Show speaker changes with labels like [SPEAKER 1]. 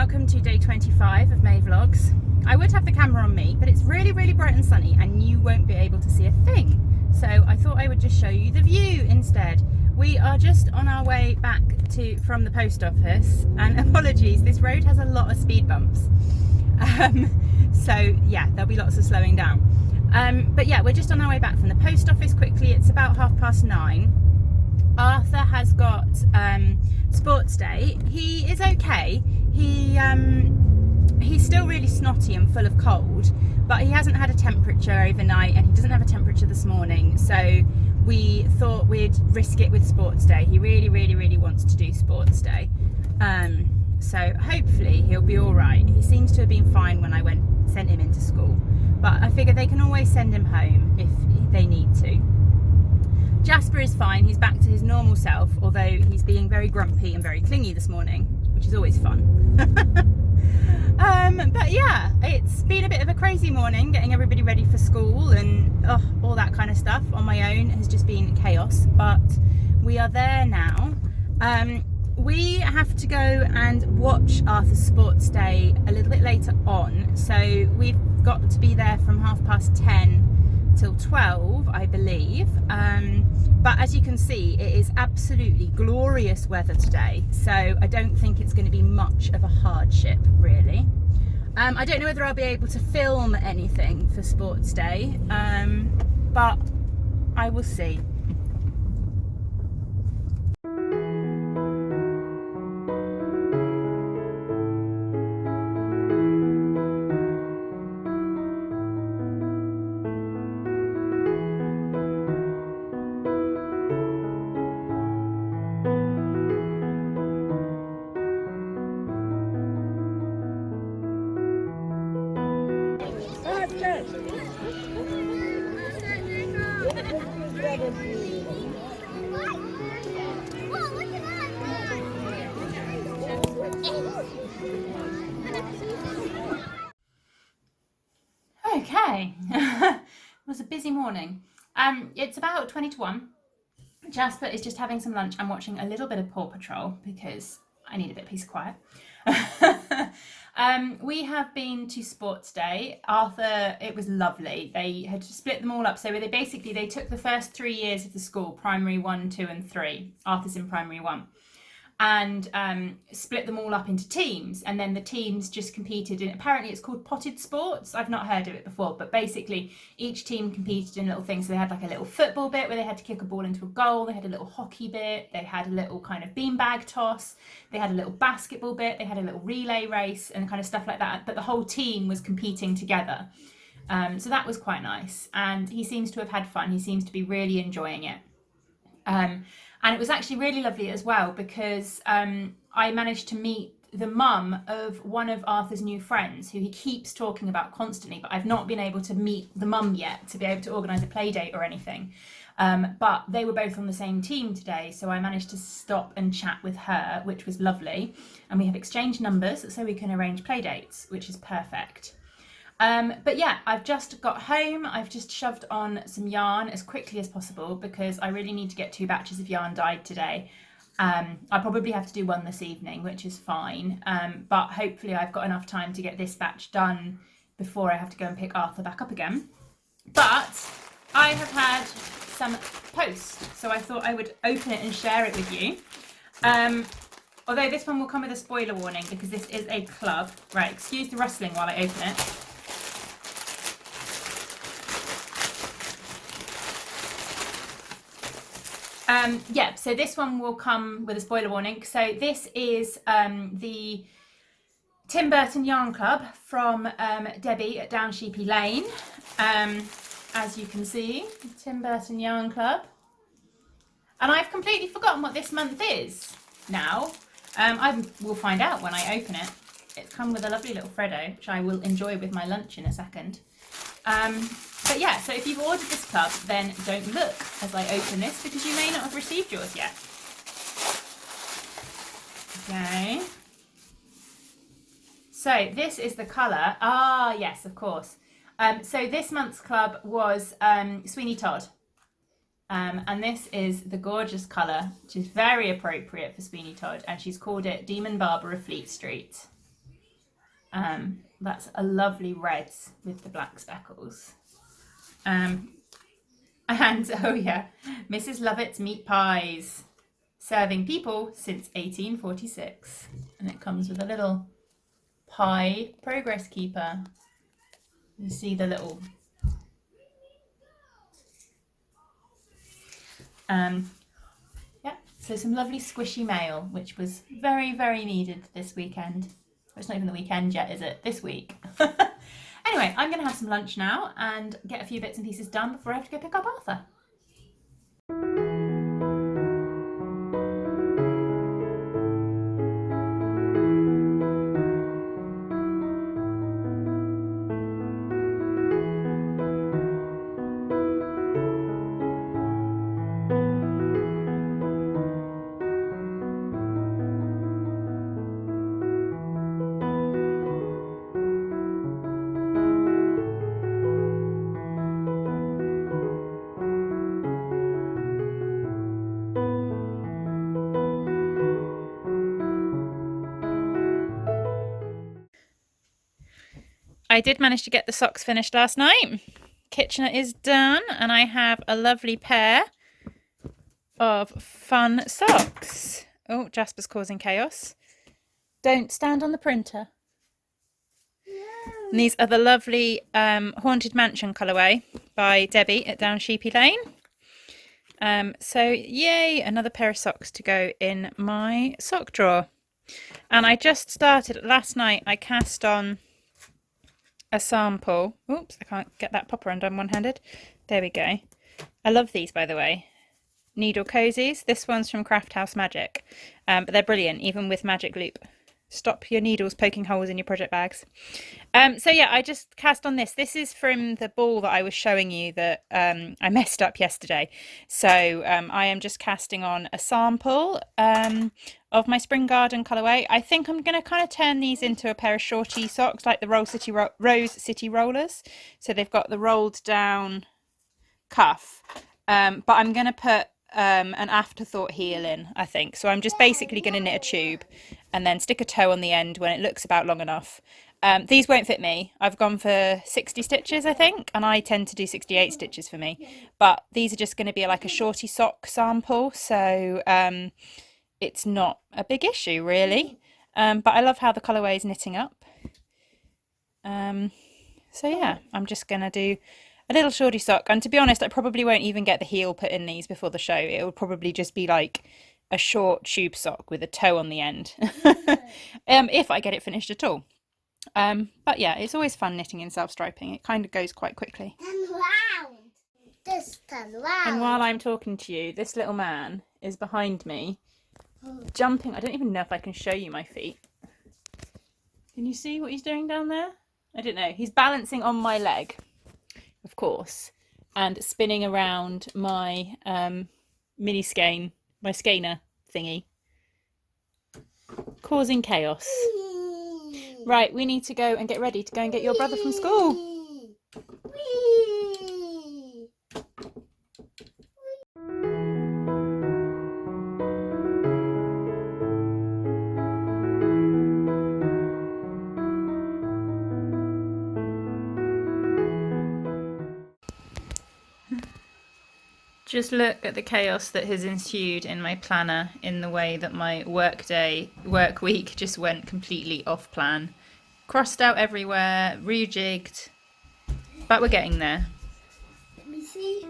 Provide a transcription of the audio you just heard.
[SPEAKER 1] welcome to day 25 of May Vlogs. I would have the camera on me, but it's really bright and sunny and you won't be able to see a thing. So I thought I would just show you the view instead. We are just on our way back from the post office, and apologies, this road has a lot of speed bumps. So yeah, there'll be lots of slowing down. But yeah, we're just on our way back from the post office quickly. It's about 9:30. Arthur has got sports day. He is okay. He's still really snotty and full of cold, but he hasn't had a temperature overnight and he doesn't have a temperature this morning, so we thought we'd risk it with sports day. He really wants to do sports day, so hopefully he'll be all right. He seems to have been fine when I sent him into school, but I figure they can always send him home if they need to. Jasper is fine, he's back to his normal self, although he's being very grumpy and very clingy this morning, which is always fun. But yeah, it's been a bit of a crazy morning, getting everybody ready for school and all that kind of stuff on my own has just been chaos, but we are there now. We have to go and watch Arthur's sports day a little bit later on, so we've got to be there from 10:30 till 12, I believe. But as you can see, it is absolutely glorious weather today, so I don't think it's going to be much of a hardship, really. I don't know whether I'll be able to film anything for sports day, but I will see. Okay, it was a busy morning. It's about 1:50. Jasper is just having some lunch and watching a little bit of Paw Patrol because I need a bit of peace and quiet. We have been to sports day. Arthur, it was lovely. They had split them all up. So they took the first 3 years of the school, primary 1, 2 and 3. Arthur's in primary 1. And split them all up into teams, and then the teams just competed in, apparently it's called potted sports. I've not heard of it before, but basically each team competed in little things. So they had like a little football bit where they had to kick a ball into a goal, they had a little hockey bit, they had a little kind of beanbag toss, they had a little basketball bit, they had a little relay race and kind of stuff like that, but the whole team was competing together. So that was quite nice, and he seems to have had fun. He seems to be really enjoying it. And it was actually really lovely as well because I managed to meet the mum of one of Arthur's new friends who he keeps talking about constantly, but I've not been able to meet the mum yet to be able to organise a play date or anything. But they were both on the same team today, so I managed to stop and chat with her, which was lovely. And we have exchanged numbers so we can arrange play dates, which is perfect. But yeah, I've just got home. I've just shoved on some yarn as quickly as possible because I really need to get 2 batches of yarn dyed today. I'll probably have to do one this evening, which is fine. But hopefully I've got enough time to get this batch done before I have to go and pick Arthur back up again. But I have had some post, so I thought I would open it and share it with you. Although this one will come with a spoiler warning because this is a club. Right, excuse the rustling while I open it. Yeah, so this one will come with a spoiler warning. So this is the Tim Burton Yarn Club from Debbie at Down Sheepy Lane. As you can see, Tim Burton Yarn Club. And I've completely forgotten what this month is now. I will find out when I open it. It's come with a lovely little Freddo, which I will enjoy with my lunch in a second. But yeah, so if you've ordered this club, then don't look as I open this because you may not have received yours yet. Okay. So this is the colour. Ah, yes, of course. So this month's club was Sweeney Todd. And this is the gorgeous colour, which is very appropriate for Sweeney Todd, and she's called it Demon Barber of Fleet Street. That's a lovely red with the black speckles. And oh yeah, Mrs. Lovett's meat pies, serving people since 1846. And it comes with a little pie progress keeper. You see the little yeah, so some lovely squishy mail, which was very, very needed this weekend. Well, it's not even the weekend yet, is it? This week. Anyway, I'm going to have some lunch now and get a few bits and pieces done before I have to go pick up Arthur. I did manage to get the socks finished last night. Kitchener is done and I have a lovely pair of fun socks. Oh, Jasper's causing chaos. Don't stand on the printer. And these are the lovely Haunted Mansion colourway by Debbie at Down Sheepy Lane. So yay, another pair of socks to go in my sock drawer. And I just started last night. I cast on a sample. Oops, I can't get that popper undone one-handed. There we go. I love these, by the way. Needle cozies. This one's from Craft House Magic, but they're brilliant, even with magic loop. Stop your needles poking holes in your project bags. So yeah, I just cast on this. This is from the ball that I was showing you that I messed up yesterday. So I am just casting on a sample of my Spring Garden colourway. I think I'm going to kind of turn these into a pair of shorty socks, like the Rose City Rollers. So they've got the rolled down cuff, but I'm going to put an afterthought heel in, I think. So I'm just basically going to knit a tube and then stick a toe on the end when it looks about long enough. These won't fit me. I've gone for 60 stitches, I think, and I tend to do 68 stitches for me. But these are just going to be like a shorty sock sample, so it's not a big issue, really. But I love how the colourway is knitting up. So yeah, I'm just going to do a little shorty sock. And to be honest, I probably won't even get the heel put in these before the show. It will probably just be like a short tube sock with a toe on the end. If I get it finished at all. But yeah, it's always fun knitting in self-striping. It kind of goes quite quickly.
[SPEAKER 2] Turn round. Just turn round.
[SPEAKER 1] And while I'm talking to you, this little man is behind me, jumping. I don't even know if I can show you my feet. Can you see what he's doing down there? I don't know. He's balancing on my leg, of course, and spinning around my mini skein, my skeiner thingy, causing chaos. Right, we need to go and get ready to go and get your brother from school. Just look at the chaos that has ensued in my planner in the way that my work week just went completely off plan. Crossed out everywhere, rejigged, but we're getting there.
[SPEAKER 2] Let me see.